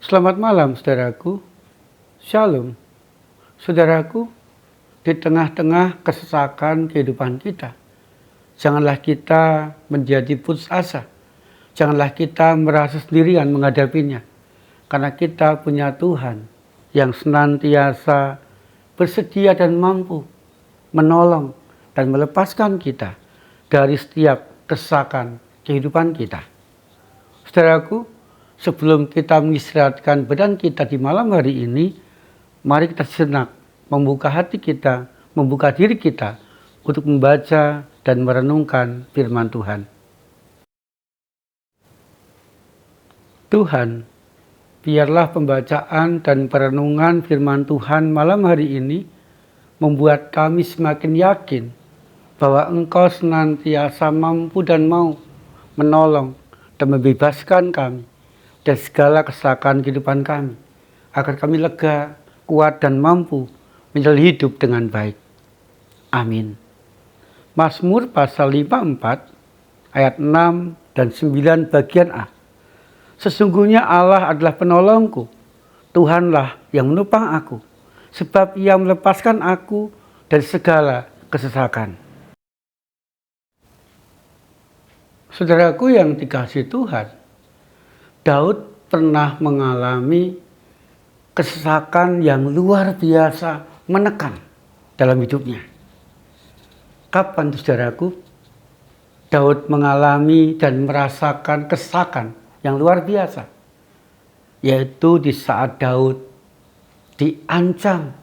Selamat malam, saudaraku. Shalom. Saudaraku, di tengah-tengah kesesakan kehidupan kita, janganlah kita menjadi putus asa. Janganlah kita merasa sendirian menghadapinya. Karena kita punya Tuhan yang senantiasa bersedia dan mampu menolong dan melepaskan kita dari setiap kesesakan kehidupan kita. Saudaraku, sebelum kita mengistirahatkan badan kita di malam hari ini, mari kita sejenak membuka hati kita, membuka diri kita untuk membaca dan merenungkan firman Tuhan. Tuhan, biarlah pembacaan dan perenungan firman Tuhan malam hari ini membuat kami semakin yakin bahwa Engkau senantiasa mampu dan mau menolong dan membebaskan kami dari segala kesesakan kehidupan kami, agar kami lega, kuat, dan mampu menjalani hidup dengan baik. Amin. Mazmur pasal 54 ayat 6 dan 9 bagian A. Sesungguhnya Allah adalah penolongku, Tuhanlah yang menopang aku, sebab Ia melepaskan aku dari segala kesesakan. Saudaraku yang dikasihi Tuhan, Daud pernah mengalami kesesakan yang luar biasa menekan dalam hidupnya. Kapan, saudaraku, Daud mengalami dan merasakan kesesakan yang luar biasa? Yaitu di saat Daud diancam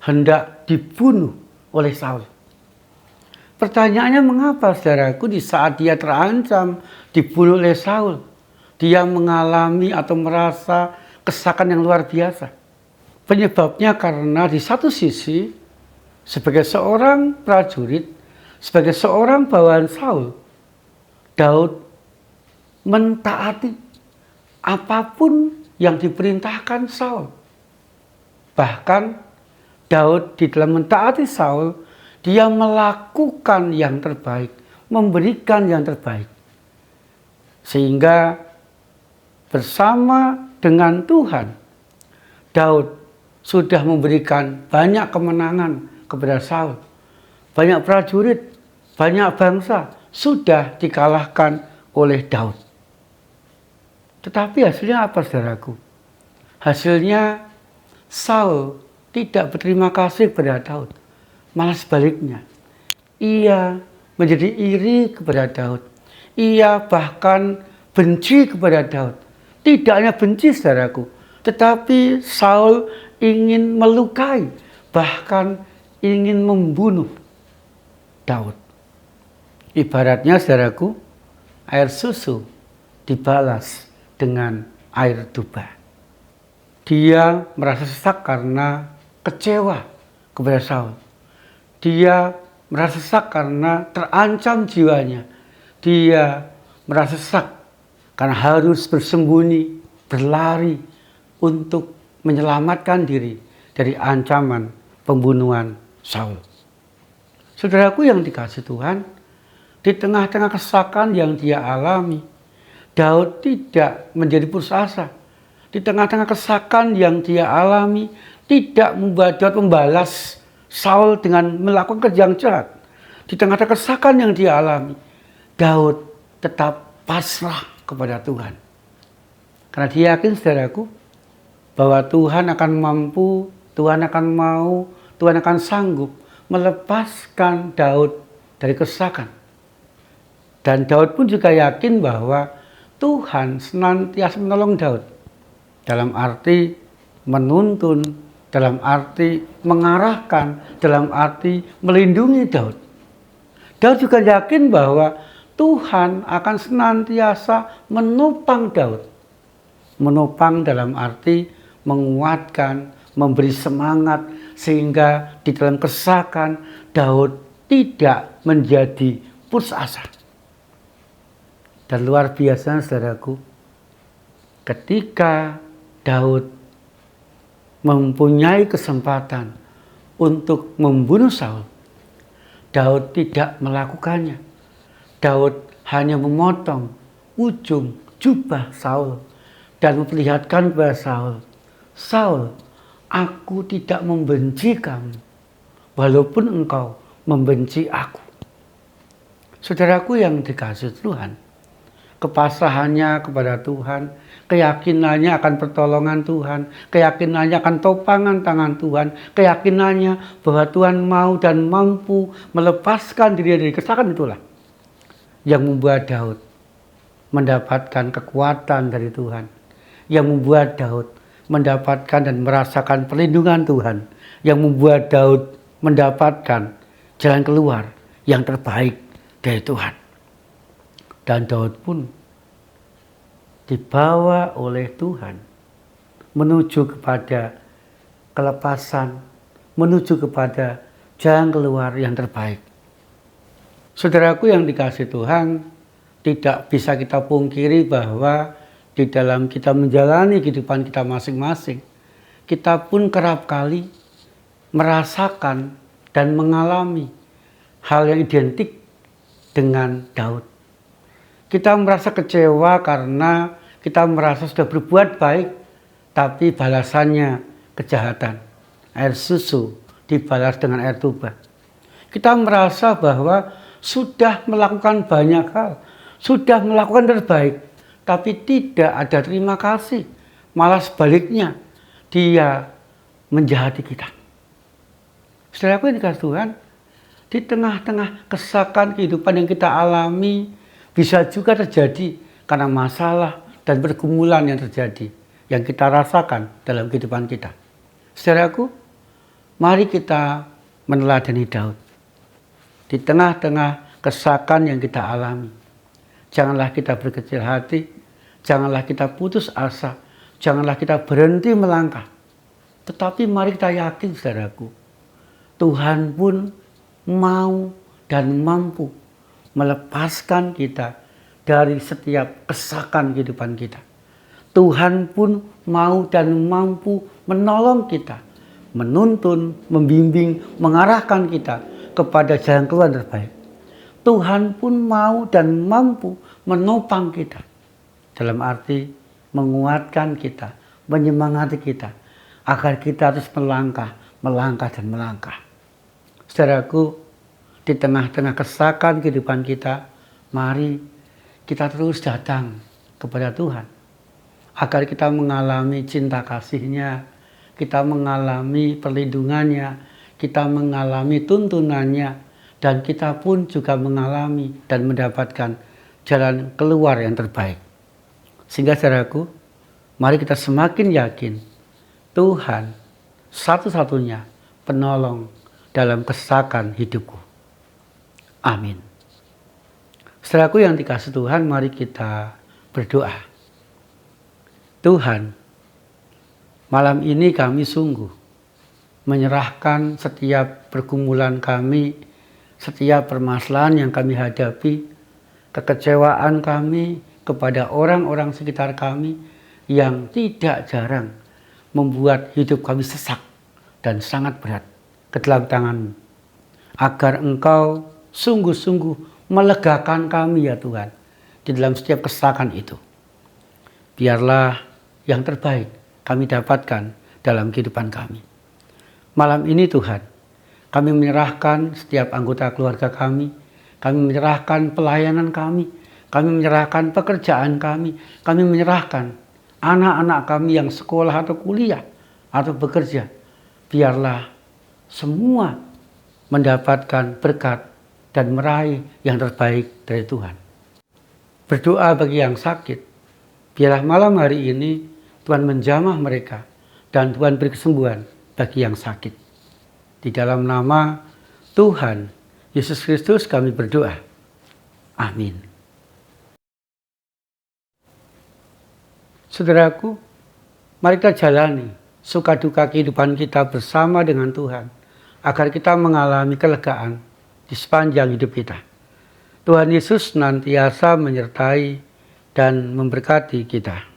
hendak dibunuh oleh Saul. Pertanyaannya, mengapa, saudaraku, di saat dia terancam dibunuh oleh Saul, dia mengalami atau merasa kesesakan yang luar biasa? Penyebabnya karena di satu sisi, sebagai seorang prajurit, sebagai seorang bawahan Saul, Daud mentaati apapun yang diperintahkan Saul. Bahkan Daud di dalam mentaati Saul, dia melakukan yang terbaik, memberikan yang terbaik. Sehingga bersama dengan Tuhan, Daud sudah memberikan banyak kemenangan kepada Saul. Banyak prajurit, banyak bangsa sudah dikalahkan oleh Daud. Tetapi hasilnya apa, saudaraku? Hasilnya Saul tidak berterima kasih kepada Daud. Malah sebaliknya, ia menjadi iri kepada Daud. Ia bahkan benci kepada Daud. Tidak hanya benci, saudaraku, tetapi Saul ingin melukai, bahkan ingin membunuh Daud. Ibaratnya, saudaraku, air susu dibalas dengan air duba. Dia merasa sesak karena kecewa kepada Saul. Dia merasa sesak karena terancam jiwanya. Dia merasa sesak karena harus bersembunyi, berlari untuk menyelamatkan diri dari ancaman pembunuhan Saul. Saudaraku yang dikasihi Tuhan, di tengah-tengah kesesakan yang dia alami, Daud tidak menjadi putus asa. Di tengah-tengah kesesakan yang dia alami, tidak membuat Daud membalas Saul dengan melakukan kerja yang jahat. Di tengah-tengah kesesakan yang dia alami, Daud tetap pasrah kepada Tuhan. Karena dia yakin, saudaraku, bahwa Tuhan akan mampu, Tuhan akan mau, Tuhan akan sanggup melepaskan Daud dari kesesakan. Dan Daud pun juga yakin bahwa Tuhan senantiasa menolong Daud. Dalam arti menuntun, dalam arti mengarahkan, dalam arti melindungi Daud. Daud juga yakin bahwa Tuhan akan senantiasa menopang Daud. Menopang dalam arti menguatkan, memberi semangat, sehingga di dalam kesesakan Daud tidak menjadi putus asa. Dan luar biasa, saudaraku, ketika Daud mempunyai kesempatan untuk membunuh Saul, Daud tidak melakukannya. Daud hanya memotong ujung jubah Saul dan memperlihatkan kepada Saul, Saul, aku tidak membenci kamu, walaupun engkau membenci aku. Saudaraku yang dikasihi Tuhan, kepasrahannya kepada Tuhan, keyakinannya akan pertolongan Tuhan, keyakinannya akan topangan tangan Tuhan, keyakinannya bahwa Tuhan mau dan mampu melepaskan diri dari kesesakan, itulah yang membuat Daud mendapatkan kekuatan dari Tuhan, yang membuat Daud mendapatkan dan merasakan perlindungan Tuhan, yang membuat Daud mendapatkan jalan keluar yang terbaik dari Tuhan. Dan Daud pun dibawa oleh Tuhan menuju kepada kelepasan, menuju kepada jalan keluar yang terbaik. Saudaraku yang dikasihi Tuhan, tidak bisa kita pungkiri bahwa di dalam kita menjalani kehidupan kita masing-masing, kita pun kerap kali merasakan dan mengalami hal yang identik dengan Daud. Kita merasa kecewa karena kita merasa sudah berbuat baik, tapi balasannya kejahatan. Air susu dibalas dengan air tuba. Kita merasa bahwa sudah melakukan banyak hal, sudah melakukan terbaik, tapi tidak ada terima kasih. Malah sebaliknya, dia menjahati kita. Saudaraku yang dikasihi Tuhan, di tengah-tengah kesesakan kehidupan yang kita alami, bisa juga terjadi karena masalah dan pergumulan yang terjadi, yang kita rasakan dalam kehidupan kita. Saudaraku, mari kita meneladani Daud. Di tengah-tengah kesesakan yang kita alami, janganlah kita berkecil hati, janganlah kita putus asa, janganlah kita berhenti melangkah. Tetapi mari kita yakin, saudaraku, Tuhan pun mau dan mampu melepaskan kita dari setiap kesesakan kehidupan kita. Tuhan pun mau dan mampu menolong kita, menuntun, membimbing, mengarahkan kita kepada jalan keluar terbaik. Tuhan pun mau dan mampu menopang kita, dalam arti menguatkan kita, menyemangati kita, agar kita terus melangkah, dan melangkah. Saudaraku, di tengah-tengah kesesakan kehidupan kita, mari kita terus datang kepada Tuhan, agar kita mengalami cinta kasih-Nya, kita mengalami perlindungannya, kita mengalami tuntunannya, dan kita pun juga mengalami dan mendapatkan jalan keluar yang terbaik. Sehingga saudaraku, mari kita semakin yakin Tuhan satu-satunya penolong dalam kesesakan hidupku. Amin. Saudaraku yang dikasihi Tuhan, mari kita berdoa. Tuhan, malam ini kami sungguh menyerahkan setiap pergumulan kami, setiap permasalahan yang kami hadapi, kekecewaan kami kepada orang-orang sekitar kami yang tidak jarang membuat hidup kami sesak dan sangat berat ke dalam tangan-Mu. Agar Engkau sungguh-sungguh melegakan kami ya Tuhan, di dalam setiap kesesakan itu. Biarlah yang terbaik kami dapatkan dalam kehidupan kami. Malam ini Tuhan, kami menyerahkan setiap anggota keluarga kami menyerahkan pelayanan kami menyerahkan pekerjaan kami menyerahkan anak-anak kami yang sekolah atau kuliah atau bekerja. Biarlah semua mendapatkan berkat dan meraih yang terbaik dari Tuhan. Berdoa bagi yang sakit, biarlah malam hari ini Tuhan menjamah mereka dan Tuhan beri kesembuhan bagi yang sakit. Di dalam nama Tuhan Yesus Kristus kami berdoa. Amin. Saudaraku, mari kita jalani suka duka kehidupan kita bersama dengan Tuhan, agar kita mengalami kelegaan di sepanjang hidup kita. Tuhan Yesus senantiasa menyertai dan memberkati kita.